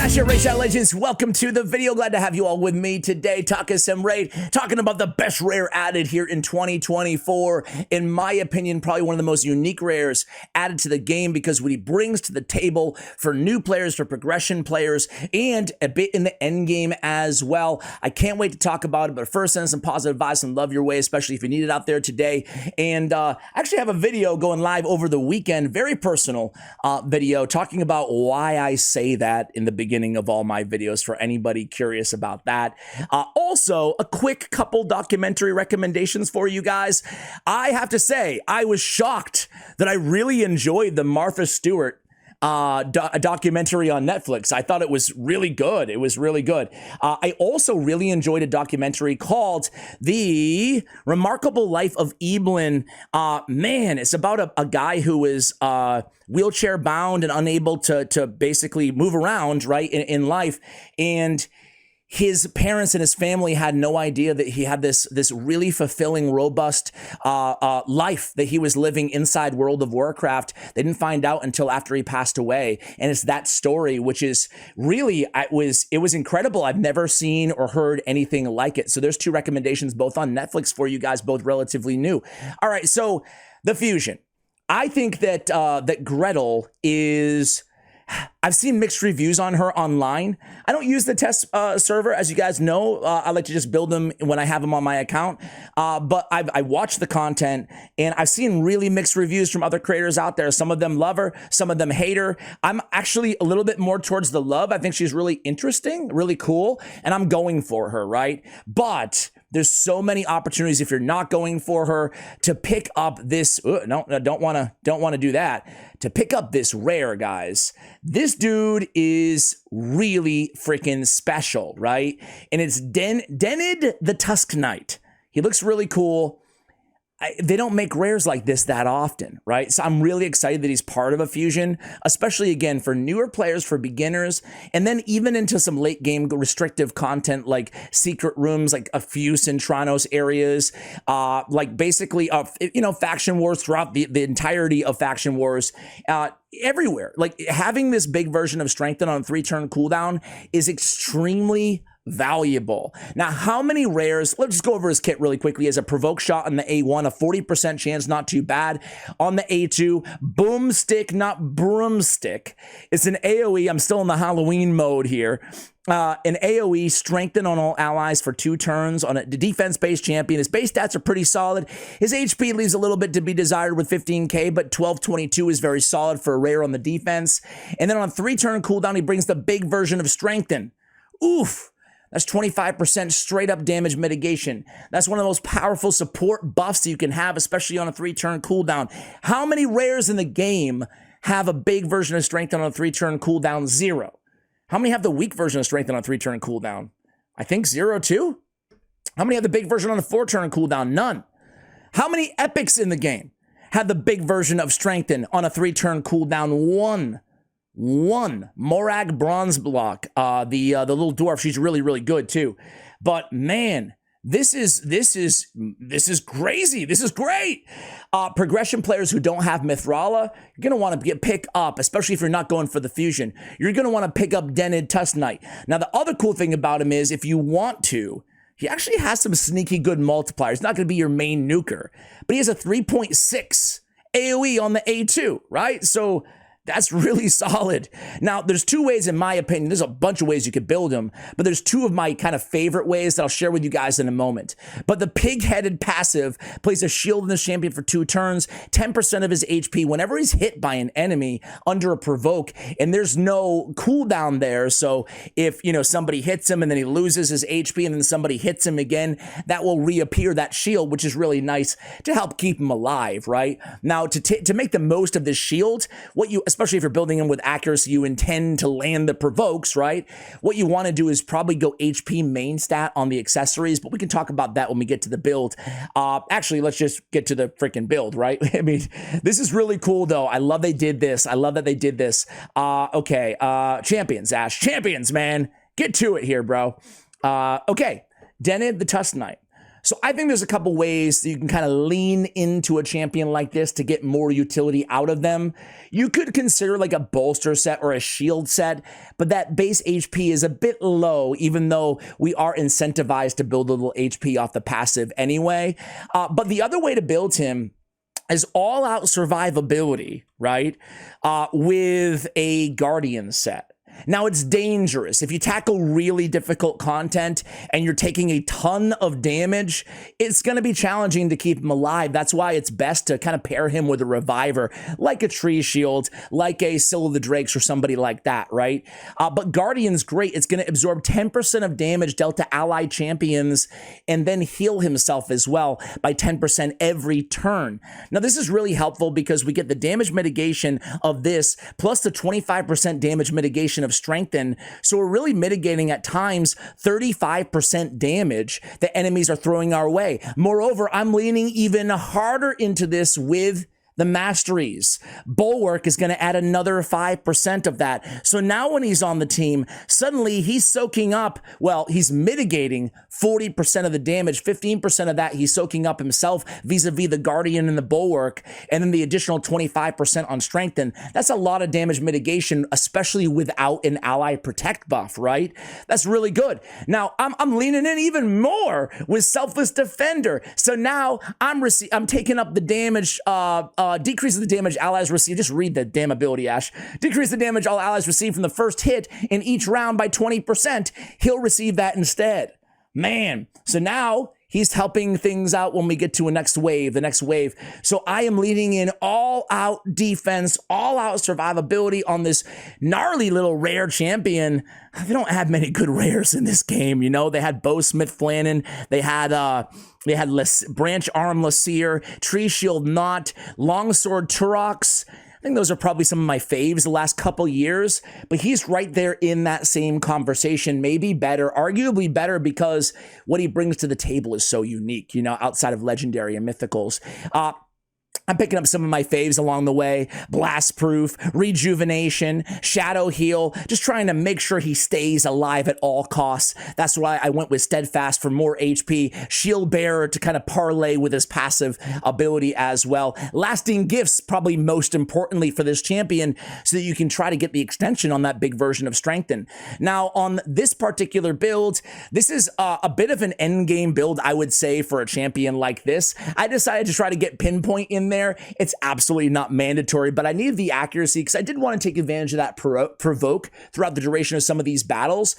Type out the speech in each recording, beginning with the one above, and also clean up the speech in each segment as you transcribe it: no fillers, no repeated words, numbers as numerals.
Smash It, Race Out Legends, welcome to the video. Glad to have you all with me today, talking some raid, talking about the best rare added here in 2024. In my opinion, probably one of the most unique rares added to the game because what he brings to the table for new players, for progression players, and a bit in the end game as well. I can't wait to talk about it, but first send some positive vibes and love your way, especially if you need it out there today. And I actually have a video going live over the weekend, very personal video, talking about why I say that in the beginning of all my videos for anybody curious about that. Also, a quick couple documentary recommendations for you guys. I have to say, I was shocked that I really enjoyed the Martha Stewart documentary on Netflix. I thought it was really good. It was really good. I also really enjoyed a documentary called The Remarkable Life of Evelyn. Man, it's about a guy who is wheelchair bound and unable to basically move around, right, in life. And his parents and his family had no idea that he had this really fulfilling, robust life that he was living inside World of Warcraft. They didn't find out until after he passed away. And it's that story, which is really, it was incredible. I've never seen or heard anything like it. So there's two recommendations, both on Netflix for you guys, both relatively new. All right, so the Fusion. I think that that Gretel is... I've seen mixed reviews on her online. I don't use the test server, as you guys know. I like to just build them when I have them on my account. But I watch the content, and I've seen really mixed reviews from other creators out there. Some of them love her, some of them hate her. I'm actually a little bit more towards the love. I think she's really interesting, really cool, and I'm going for her, right? But there's so many opportunities if you're not going for her to pick up this. No, don't want to do that. To pick up this rare, guys. This dude is really freaking special, right? And it's Denid the Tusk Knight. He looks really cool. They don't make rares like this that often, right? So I'm really excited that he's part of a fusion, especially, again, for newer players, for beginners, and then even into some late game restrictive content like secret rooms, like a few Centranos areas, like basically, faction wars throughout the entirety of faction wars, everywhere. Like having this big version of Strengthen on a 3-turn cooldown is extremely valuable. Now, how many rares? Let's just go over his kit really quickly. As a provoke shot on the A1, a 40% chance, not too bad. On the A2, boomstick, not broomstick. It's an AoE. I'm still in the Halloween mode here. An AoE, strengthen on all allies for 2 turns on a defense-based champion. His base stats are pretty solid. His HP leaves a little bit to be desired with 15k, but 1222 is very solid for a rare on the defense. And then on a 3-turn cooldown, he brings the big version of strengthen. Oof. That's 25% straight up damage mitigation. That's one of the most powerful support buffs that you can have, especially on a 3-turn cooldown. How many rares in the game have a big version of Strengthen on a 3-turn cooldown? 0. How many have the weak version of Strengthen on a 3-turn cooldown? I think 0 too. How many have the big version on a 4-turn cooldown? None. How many epics in the game have the big version of Strengthen on a 3-turn cooldown? 1. Morag Bronze Block, the little dwarf. She's really, really good too. But man, this is crazy. This is great. Progression players who don't have Mithrala, you're gonna want to pick up, especially if you're not going for the fusion. You're gonna want to pick up Denid Tusk Knight. Now, the other cool thing about him is, if you want to, he actually has some sneaky good multipliers. It's not gonna be your main nuker, but he has a 3.6 AoE on the A2, right? So that's really solid. Now, there's 2 ways, in my opinion. There's a bunch of ways you could build him, but there's 2 of my kind of favorite ways that I'll share with you guys in a moment. But the pig-headed passive plays a shield in the champion for 2 turns, 10% of his HP whenever he's hit by an enemy under a provoke, and there's no cooldown there. So if, somebody hits him and then he loses his HP and then somebody hits him again, that will reappear, that shield, which is really nice to help keep him alive, right? Now, to make the most of this shield, especially if you're building them with accuracy, you intend to land the provokes, right? What you want to do is probably go HP main stat on the accessories, but we can talk about that when we get to the build. Actually, let's just get to the freaking build, right? I mean, this is really cool, though. I love they did this. I love that they did this. Okay, champions, Ash. Champions, man. Get to it here, bro. Okay, Denid the Tusk Knight. So I think there's a couple ways that you can kind of lean into a champion like this to get more utility out of them. You could consider like a bolster set or a shield set, but that base HP is a bit low, even though we are incentivized to build a little HP off the passive anyway. But the other way to build him is all-out survivability, right? With a Guardian set. Now, it's dangerous. If you tackle really difficult content and you're taking a ton of damage, it's going to be challenging to keep him alive. That's why it's best to kind of pair him with a reviver, like a Tree Shield, like a Scylla the Drakes or somebody like that, right? But Guardian's great. It's going to absorb 10% of damage dealt to allied champions and then heal himself as well by 10% every turn. Now, this is really helpful because we get the damage mitigation of this plus the 25% damage mitigation of strengthen. So we're really mitigating at times 35% damage that enemies are throwing our way. Moreover, I'm leaning even harder into this with the masteries. Bulwark is going to add another 5% of that. So now when he's on the team, suddenly he's soaking up, well, he's mitigating 40% of the damage, 15% of that he's soaking up himself vis-a-vis the Guardian and the Bulwark, and then the additional 25% on Strengthen. That's a lot of damage mitigation, especially without an ally protect buff, right? That's really good. Now, I'm leaning in even more with Selfless Defender. So now I'm taking up the damage, decrease the damage allies receive. Just read the damn ability, Ash. Decrease the damage all allies receive from the first hit in each round by 20%. He'll receive that instead. Man, so now he's helping things out when we get to the next wave. So I am leading in all out defense, all out survivability on this gnarly little rare champion. They don't have many good rares in this game. You know, they had Bo Smith Flannan. They had Branch Arm Lasir, Tree Shield Knot, Longsword Turox. I think those are probably some of my faves the last couple years, but he's right there in that same conversation, maybe better, arguably better because what he brings to the table is so unique, you know, outside of legendary and mythicals. I'm picking up some of my faves along the way. Blast Proof, Rejuvenation, Shadow Heal, just trying to make sure he stays alive at all costs. That's why I went with Steadfast for more HP, Shield Bearer to kind of parlay with his passive ability as well. Lasting Gifts, probably most importantly for this champion, so that you can try to get the extension on that big version of Strengthen. Now, on this particular build, this is a bit of an endgame build, I would say, for a champion like this. I decided to try to get Pinpoint in there. It's absolutely not mandatory, but I needed the accuracy because I did want to take advantage of that provoke throughout the duration of some of these battles.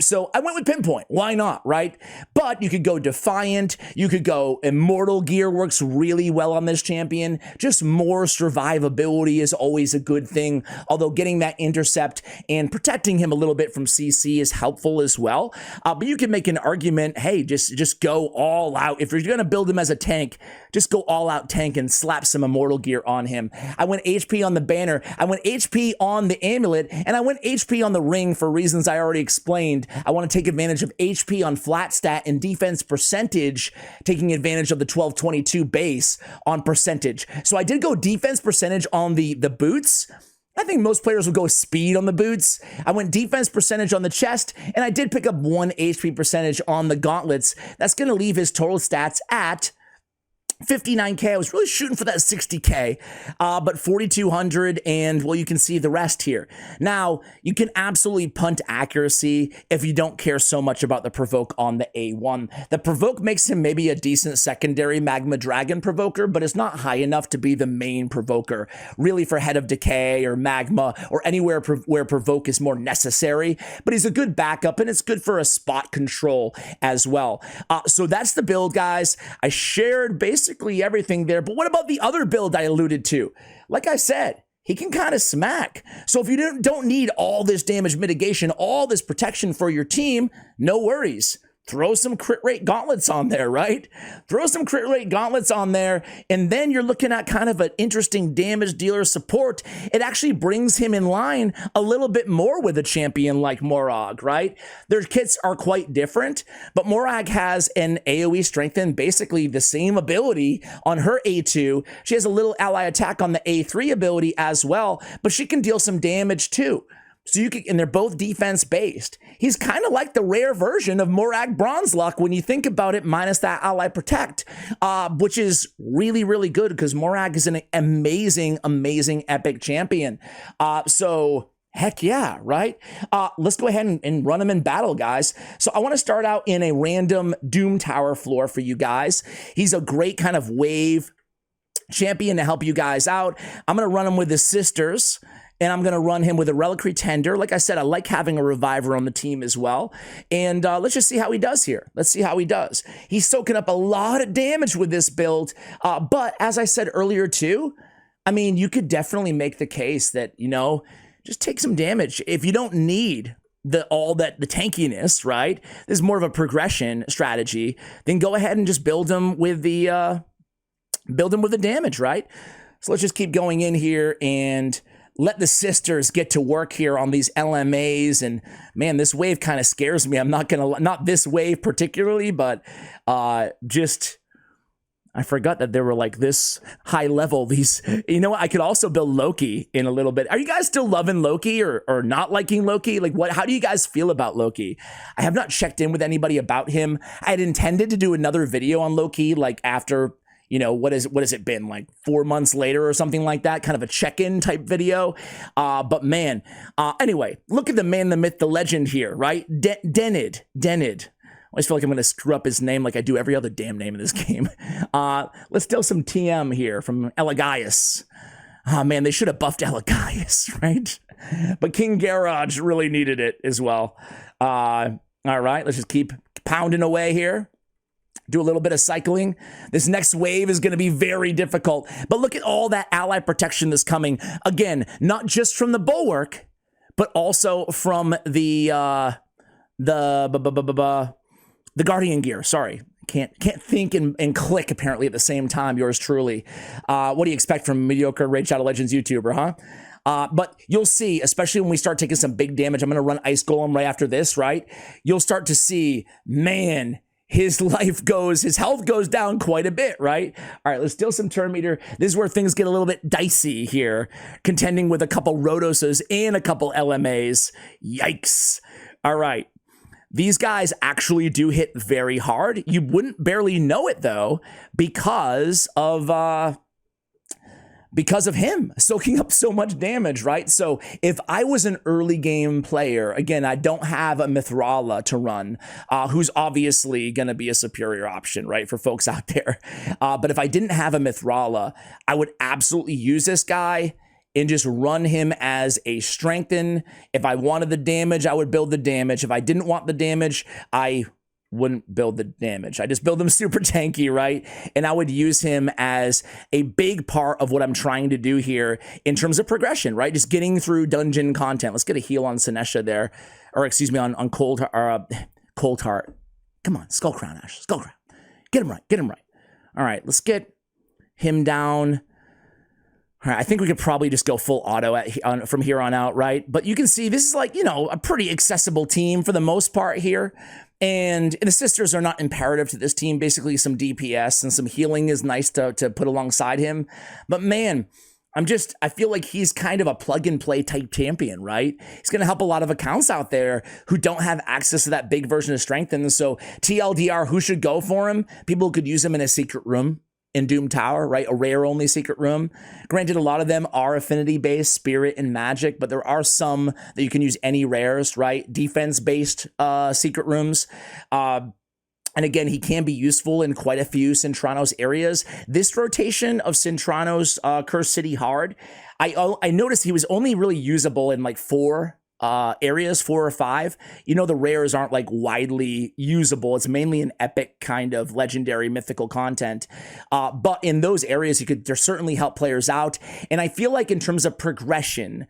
So I went with Pinpoint. Why not, right? But you could go Defiant. You could go Immortal Gear, works really well on this champion. Just more survivability is always a good thing, although getting that intercept and protecting him a little bit from CC is helpful as well. But you can make an argument, hey, just go all out. If you're going to build him as a tank, just go all out tank and slap some Immortal Gear on him. I went HP on the banner, I went HP on the amulet, and I went HP on the ring for reasons I already explained. I want to take advantage of HP on flat stat and defense percentage, taking advantage of the 1222 base on percentage. So I did go defense percentage on the boots. I think most players will go speed on the boots. I went defense percentage on the chest, and I did pick up 1 HP percentage on the gauntlets. That's going to leave his total stats at 59K. I was really shooting for that 60K, but 4,200, and well, you can see the rest here. Now, you can absolutely punt accuracy if you don't care so much about the provoke on the A1. The provoke makes him maybe a decent secondary Magma Dragon provoker, but it's not high enough to be the main provoker, really for Head of Decay or Magma or anywhere where provoke is more necessary, but he's a good backup, and it's good for a spot control as well. So that's the build, guys. I shared basically everything there, but what about the other build I alluded to? Like I said, he can kind of smack. So if you don't need all this damage mitigation, all this protection for your team, no worries. Throw some crit rate gauntlets on there, right? Throw some crit rate gauntlets on there, and then you're looking at kind of an interesting damage dealer support. It actually brings him in line a little bit more with a champion like Morag, right? Their kits are quite different, but Morag has an AoE strengthen, basically the same ability on her A2. She has a little ally attack on the A3 ability as well, but she can deal some damage too. So you can, and they're both defense based. He's kind of like the rare version of Morag Bronzeluck when you think about it, minus that ally protect, which is really, really good because Morag is an amazing, amazing epic champion. So heck yeah, right? Let's go ahead and run him in battle, guys. So I want to start out in a random Doom Tower floor for you guys. He's a great kind of wave champion to help you guys out. I'm going to run him with his sisters. And I'm going to run him with a Reliquary Tender. Like I said, I like having a Reviver on the team as well. And let's just see how he does here. Let's see how he does. He's soaking up a lot of damage with this build. But as I said earlier too, I mean, you could definitely make the case that, you know, just take some damage. If you don't need the tankiness, right? This is more of a progression strategy. Then go ahead and just build him with the damage, right? So let's just keep going in here and let the sisters get to work here on these LMAs. And man, this wave kind of scares me. I'm not this wave particularly, but I forgot that they were like this high level. These, you know what? I could also build Loki in a little bit. Are you guys still loving Loki or not liking Loki? Like how do you guys feel about Loki? I have not checked in with anybody about him. I had intended to do another video on Loki, like after, you know, what has it been, like 4 months later or something like that, kind of a check-in type video. But man, anyway, look at the man, the myth, the legend here, right? Denid. I always feel like I'm going to screw up his name like I do every other damn name in this game. Let's do some TM here from Elegias. Oh man, they should have buffed Elegias, right? But King Garage really needed it as well. All right, let's just keep pounding away here. Do a little bit of cycling. This next wave is going to be very difficult. But look at all that ally protection that's coming. Again, not just from the Bulwark, but also from the Guardian gear. Sorry. Can't think and click apparently at the same time. Yours truly. What do you expect from a mediocre Raid Shadow Legends YouTuber, huh? But you'll see, especially when we start taking some big damage, I'm going to run Ice Golem right after this, right? You'll start to see, man, his health goes down quite a bit, right? All right, let's steal some turn meter. This is where things get a little bit dicey here, contending with a couple Rhodoses and a couple LMAs. Yikes. All right. These guys actually do hit very hard. You wouldn't barely know it though, because of him soaking up so much damage, right? So if I was an early game player, again, I don't have a Mithrala to run, who's obviously going to be a superior option, right, for folks out there. But if I didn't have a Mithrala, I would absolutely use this guy and just run him as a strengthen. If I wanted the damage, I would build the damage. If I didn't want the damage, I wouldn't build the damage. I just build him super tanky, right? And I would use him as a big part of what I'm trying to do here in terms of progression, right? Just getting through dungeon content. Let's get a heal on Sinesha there, or excuse me, on Cold Heart. Come on, Skull Crown, Ash, Skull Crown. Get him right. All right, let's get him down. All right, I think we could probably just go full auto from here on out, right? But you can see this is like, you know, a pretty accessible team for the most part here. And the sisters are not imperative to this team. Basically, some DPS and some healing is nice to put alongside him. But man, I feel like he's kind of a plug and play type champion, right? He's going to help a lot of accounts out there who don't have access to that big version of strength. And so TLDR, who should go for him? People could use him in a secret room in Doom Tower, right? A rare only secret room. Granted, a lot of them are affinity based, spirit and magic, but there are some that you can use any rares, right? Defense based secret rooms. And again, he can be useful in quite a few Cintranos areas. This rotation of Cintranos Cursed City Hard, I noticed he was only really usable in like 4 areas, 4 or 5. You know, the rares aren't like widely usable. It's mainly an epic kind of legendary mythical content. But in those areas, they're certainly help players out. And I feel like in terms of progression,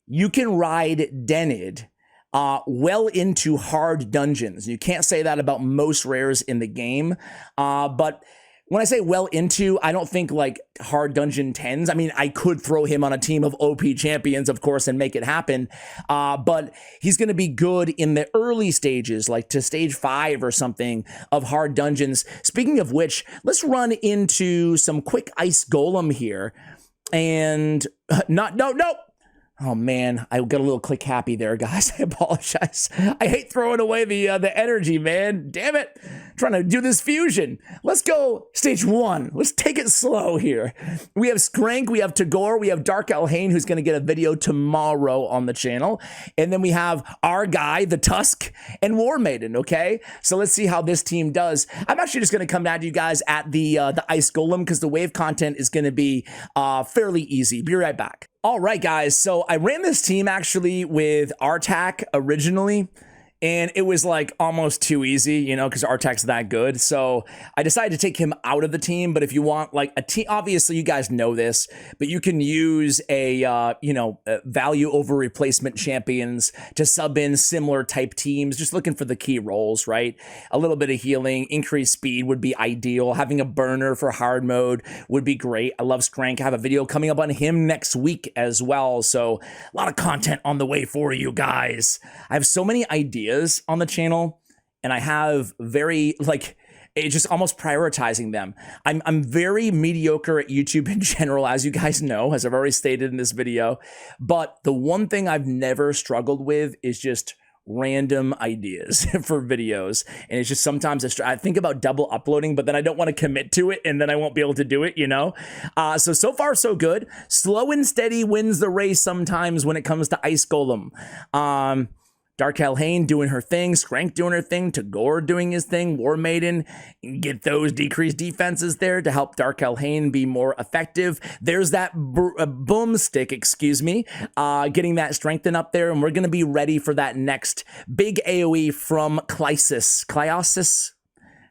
you can ride Denid well into hard dungeons. You can't say that about most rares in the game. But when I say well into, I don't think like hard dungeon 10s. I mean, I could throw him on a team of OP champions, of course, and make it happen. But he's going to be good in the early stages, like to stage 5 or something of hard dungeons. Speaking of which, let's run into some quick ice golem here. And no. Oh man, I got a little click happy there, guys. I apologize. I hate throwing away the energy, man. Damn it. Trying to do this fusion. Let's go stage 1. Let's take it slow here. We have Skrank, we have Tagore, we have Dark Elhane, who's going to get a video tomorrow on the channel. And then we have our guy, the Tusk, and War Maiden, okay? So let's see how this team does. I'm actually just going to come at you guys at the Ice Golem because the wave content is going to be fairly easy. Be right back. All right, guys, so I ran this team actually with Artak originally, and it was like almost too easy, you know, because Artak's that good. So I decided to take him out of the team. But if you want like a team, obviously you guys know this, but you can use a value over replacement champions to sub in similar type teams, just looking for the key roles, right? A little bit of healing, increased speed would be ideal. Having a burner for hard mode would be great. I love Skrank. I have a video coming up on him next week as well. So a lot of content on the way for you guys. I have so many ideas on the channel, and I have very it's just almost prioritizing them. I'm very mediocre at YouTube in general, as you guys know, as I've already stated in this video. But the one thing I've never struggled with is just random ideas for videos. And it's just sometimes I think about double uploading, but then I don't want to commit to it, and then I won't be able to do it, you know? So far, so good. Slow and steady wins the race sometimes when it comes to Ice Golem. Dark Elhane doing her thing, Skrank doing her thing, Tagore doing his thing, War Maiden, get those decreased defenses there to help Dark Elhane be more effective. There's that boomstick, excuse me, getting that strengthen up there, and we're going to be ready for that next big AoE from Klyosis,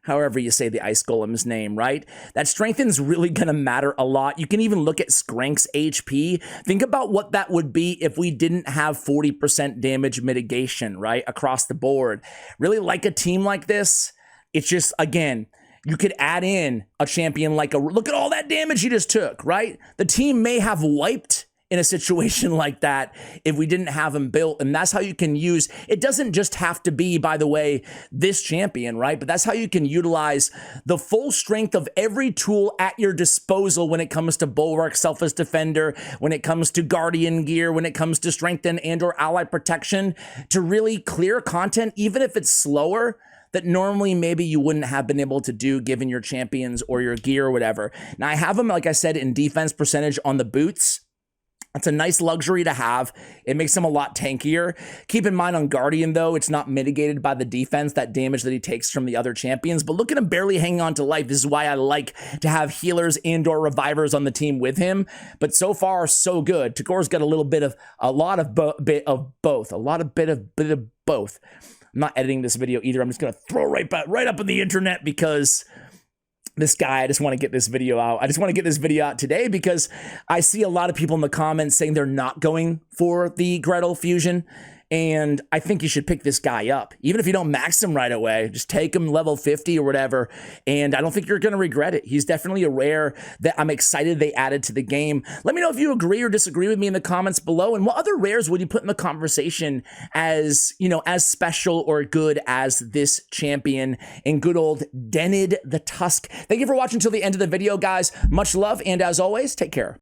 however you say the Ice Golem's name, right? That strengthen's really going to matter a lot. You can even look at Skrank's HP. Think about what that would be if we didn't have 40% damage mitigation, right, across the board. Really like a team like this. It's just, again, you could add in a champion like look at all that damage you just took, right? The team may have wiped in a situation like that if we didn't have him built. And that's how you can use, it doesn't just have to be, by the way, this champion, right? But that's how you can utilize the full strength of every tool at your disposal when it comes to Bulwark, Selfless Defender, when it comes to Guardian gear, when it comes to strengthen and or ally protection, to really clear content, even if it's slower, that normally maybe you wouldn't have been able to do given your champions or your gear or whatever. Now I have them, like I said, in defense percentage on the boots. That's a nice luxury to have. It makes him a lot tankier. Keep in mind on Guardian, though, it's not mitigated by the defense, that damage that he takes from the other champions. But look at him barely hanging on to life. This is why I like to have healers and or revivers on the team with him. But so far, so good. Tagore's got a lot of both. I'm not editing this video either. I'm just going to throw right up on the internet because this guy, I just want to get this video out. I just want to get this video out today because I see a lot of people in the comments saying they're not going for the Gretel Fusion. And I think you should pick this guy up. Even if you don't max him right away, just take him level 50 or whatever. And I don't think you're going to regret it. He's definitely a rare that I'm excited they added to the game. Let me know if you agree or disagree with me in the comments below. And what other rares would you put in the conversation as, you know, as special or good as this champion in good old Denid the Tusk? Thank you for watching until the end of the video, guys. Much love. And as always, take care.